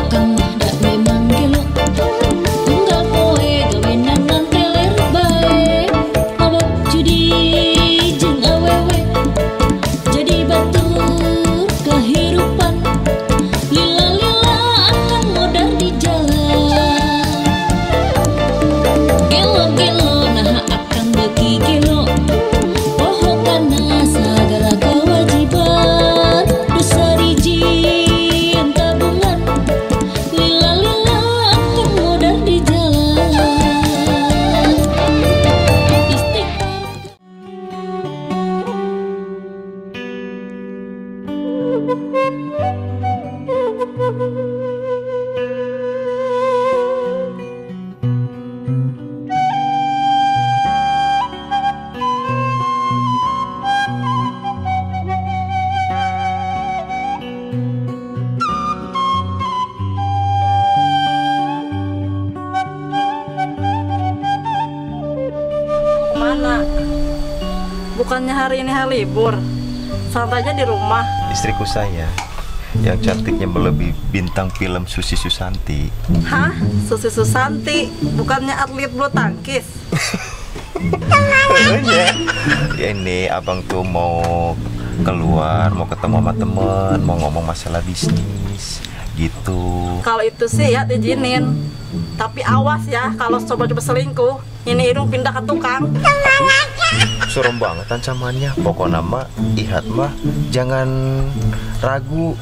Akang mah da memang gelo, tunggal poe gawenangan teler bae. Mabok judi jeung awewe, jadi batur kehirupan. Lila-lila akang modar di jalan. Gelo-gelo nah akang beuki gelo, poho kana sagala kewajiban. Dosa rijin tabungan, lila-lila akang modar di jalan. Istighfar. Mana? Bukannya hari ini hari libur? Santainya di rumah. Istriku saya yang cantiknya melebihi bintang film Susi Susanti. Hah? Susi Susanti? Bukannya atlet bulu tangkis? Ya ini abang tuh mau keluar, mau ketemu sama temen, mau ngomong masalah bisnis gitu. Kalau itu sih ya izinin. Tapi awas ya kalau coba-coba selingkuh. Ini hidung pindah ke tukang. Serem banget ancamannya. Pokoknya mah ihat mah jangan ragu.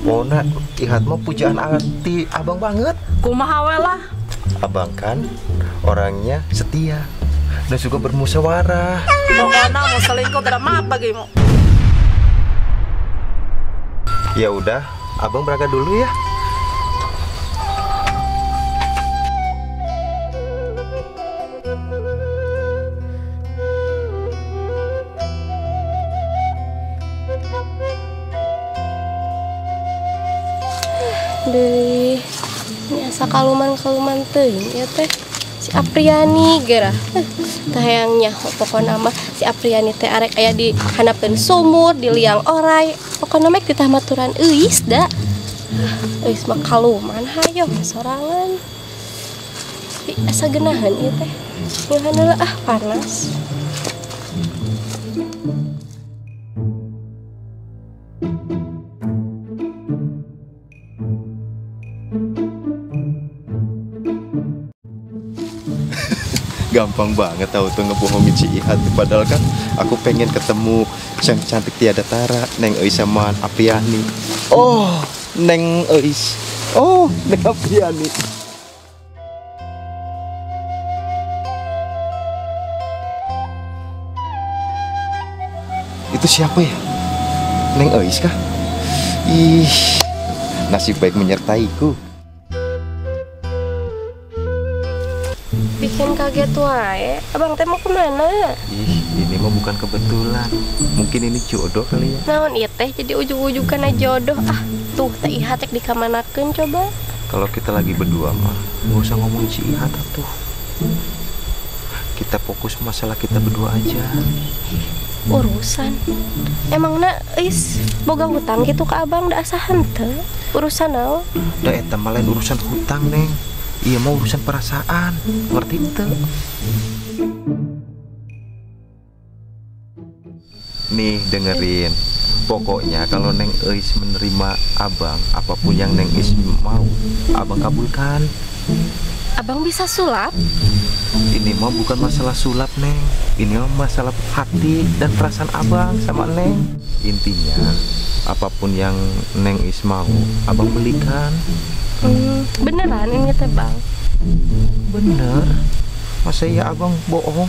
Pokoknya ihat mah pujaan hati abang banget. Kumaha we lah. Abang kan orangnya setia dan suka bermusyawarah. Pokoknya mau selingkuh tidak maaf bagimu. Ya udah, abang berangkat dulu ya. Deui ini asa kaluman teuing ya teh si Apriani gerah. Tah hayangnya pokona mah si Apriani teh arek aya di hanapeun sumur di liang oray. Pokona mah ditah maturan euis da. Euis mah kaluman hayo sorangan. Tapi asa geunaheun ieu teh. Nyahanna ah panas. Gampang banget tahu tuh ngebohongin si Ihat. Padahal kan aku pengen ketemu yang cantik tiada tara, Neng Eis sama Apriani. Oh, Neng Eis. Oh, Neng Apriani. Itu siapa ya? Neng Eis kah? Ih, nasib baik menyertaiku. Bikin kaget wae. Abang teh mau kemana? Ih, ini mah bukan kebetulan. Mungkin ini jodoh kali ya. Naon ieu teh jadi ujug-ujug kana jodoh. Ah, tuh teh Ihat cek dikamanakeun coba. Kalau kita lagi berdua mah nggak usah ngomong si Ihat tuh. Kita fokus masalah kita berdua aja. Urusan emangna eis boga hutang gitu ke abang da asa henteu urusan naon? Da eta mah lain urusan hutang, Neng. Iya mau urusan perasaan, ngerti ente? Nih dengerin, pokoknya kalau Neng Eis menerima abang, apapun yang Neng Eis mau, abang kabulkan. Abang bisa sulap? Ini mah bukan masalah sulap, Neng. Ini mah masalah hati dan perasaan abang sama Neng. Intinya, apapun yang Neng Eis mau, abang belikan. Beneran ini teh bang? Bener. Masa iya abang bohong?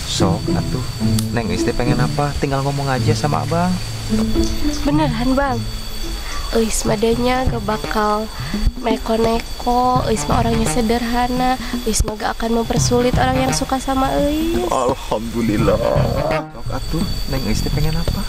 Sok atuh. Neng Eis teh pengen apa? Tinggal ngomong aja sama abang. Beneran bang? Eis madanya gak bakal neko-neko. Eis mah orangnya sederhana. Eis mah gak akan mempersulit orang yang suka sama Eis. Alhamdulillah. Sok atuh. Neng Eis teh pengen apa?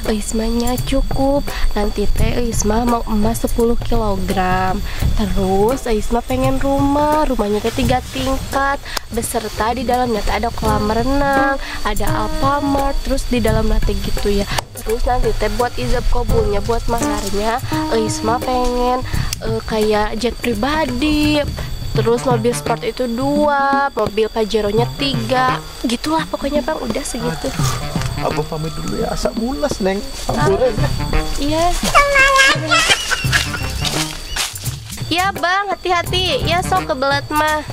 Eis mahnya cukup. Nanti teh Eis mah mau emas 10 kilogram. Terus Eis mah pengen rumah. Rumahnya teh 3 tingkat. Beserta di dalamnya teh ada kolam renang, ada Alfamart. Terus di dalamnya teh gitu ya. Terus nanti teh buat ijab kabulnya, buat maharnya Eis mah pengen kayak jet pribadi, terus mobil sport itu 2, mobil Pajero-nya 3, gitulah pokoknya Bang, udah segitu. Abang pamit dulu ya, asak mulas Neng. Ampun. Iya. Ya Bang, hati-hati. Ya sok kebelet mah.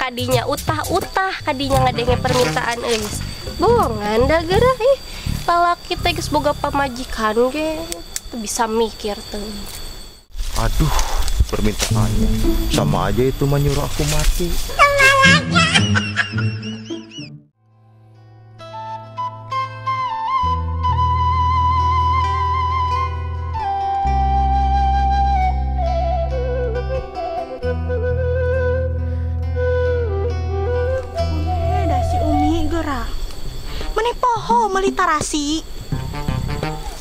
Kadinya utah-utah, kadinya ngadenge permintaan euy. Bohongan da geurah ih. Lalaki teh geus boga pamajikan ge, teu bisa mikir tuh. Aduh, permintaannya sama aja itu menyuruh aku mati. Poho meuli tarasi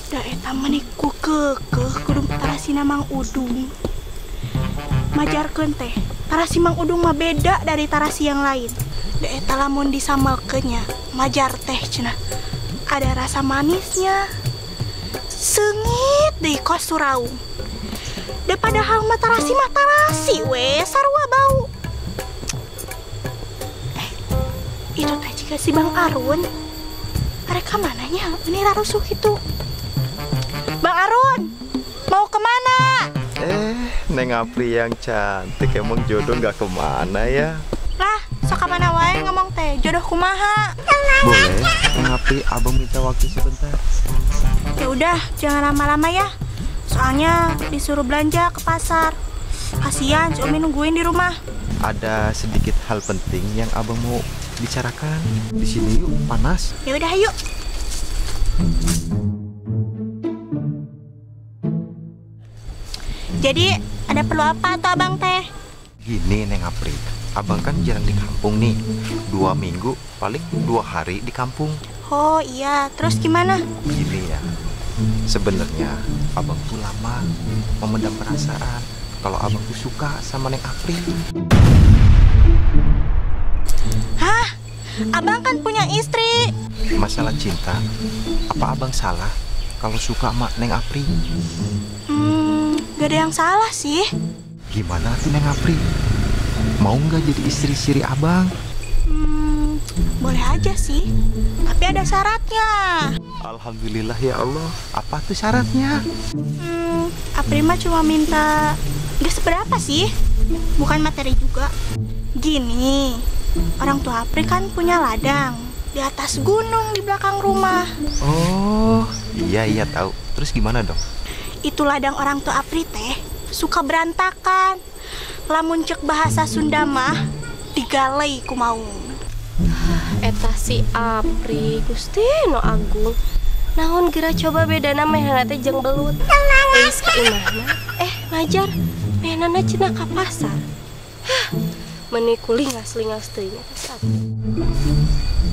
da eta meniku keukeuh kudu tarasi na Mang Udung. Majarkeun teh tarasi Mang Udung mah beda dari tarasi yang lain. Da eta lamun disamelkeunnya majar teh cenah ada rasa manisnya, seungit deui kos suraung. Da padahal mah tarasi we sarua bau. Itu teh jika si Bang Arun. Mereka mananya? Ini rarusuh gitu. Bang Arun, mau kemana? Neng Apri yang cantik, emang jodoh nggak kemana ya? Lah, sok kemana wae ngomong teh, jodoh kumaha? Boleh, Neng Apri, abang minta waktu sebentar. Ya udah, jangan lama-lama ya. Soalnya disuruh belanja ke pasar. Kasian si Umi nungguin di rumah. Ada sedikit hal penting yang abang mau bicarakan. Di sini yuk, panas. Ya udah, yuk. Jadi ada perlu apa tuh abang teh? Gini Neng Apri, abang kan jarang di kampung nih. 2 minggu, paling 2 hari di kampung. Oh iya, terus gimana? Gini ya, sebenarnya abang tuh lama memendam perasaan kalau abang tuh suka sama Neng Apri. Hah? Abang kan punya istri. Masalah cinta, apa abang salah kalau suka sama Neng Apri? Gak ada yang salah sih. Gimana tuh Neng Apri? Mau nggak jadi istri siri abang? Boleh aja sih, tapi ada syaratnya. Alhamdulillah ya Allah. Apa tuh syaratnya? Apri mah cuma minta gak seberapa sih, bukan materi juga. Gini, orang tua Apri kan punya ladang di atas gunung di belakang rumah. Oh, iya tahu. Terus gimana dong? Itu ladang orang tua Apri teh suka berantakan. Lamun cek bahasa Sunda mah digalei ku maung. Eta si Apri Gusti no Agung. Naon geura coba bedana mehnana teh jeung belut. Geus ka imahna. Majar, mehnana cenah ka pasar. Meuni kulingas-lingas teuing eta si Apri.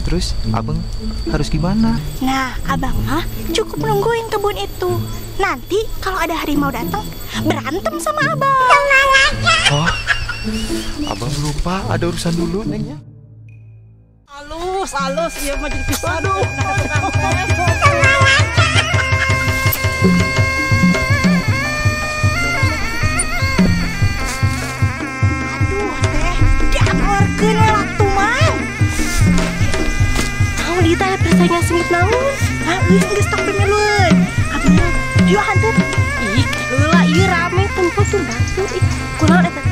Terus abang harus gimana? Nah, abang mah cukup nungguin kebun itu. Nanti kalau ada harimau datang, berantem sama abang. Oh, abang lupa ada urusan dulu Nengnya. Halus, iya mah jadi pisah. Aduh. Teh, diamorkeun we waktu mang. Naon ieu teh persaingan sengit naon? Geus tok pemiluan. Abang, yuk hantu. Ih, heula ieu rame tempat tuh batu. Ih, kunaon eta?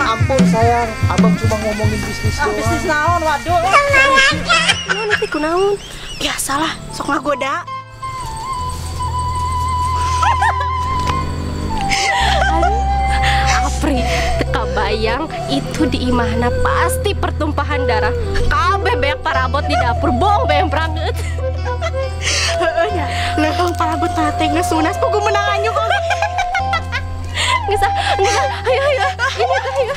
Ampun sayang, abang cuma ngomongin bisnis doang. Bisnis naon, waduh. Naon teh kunaon? Biasalah, sok ngagoda. Apri, teka bayang itu di imahna pasti pertumpahan darah. Kabeh beak parabot di dapur, bong beang prangeut. Heeh nya, leuweung parabot teh ngeusunas kudu menang anyuk. Geus, ayo. Ini ayo.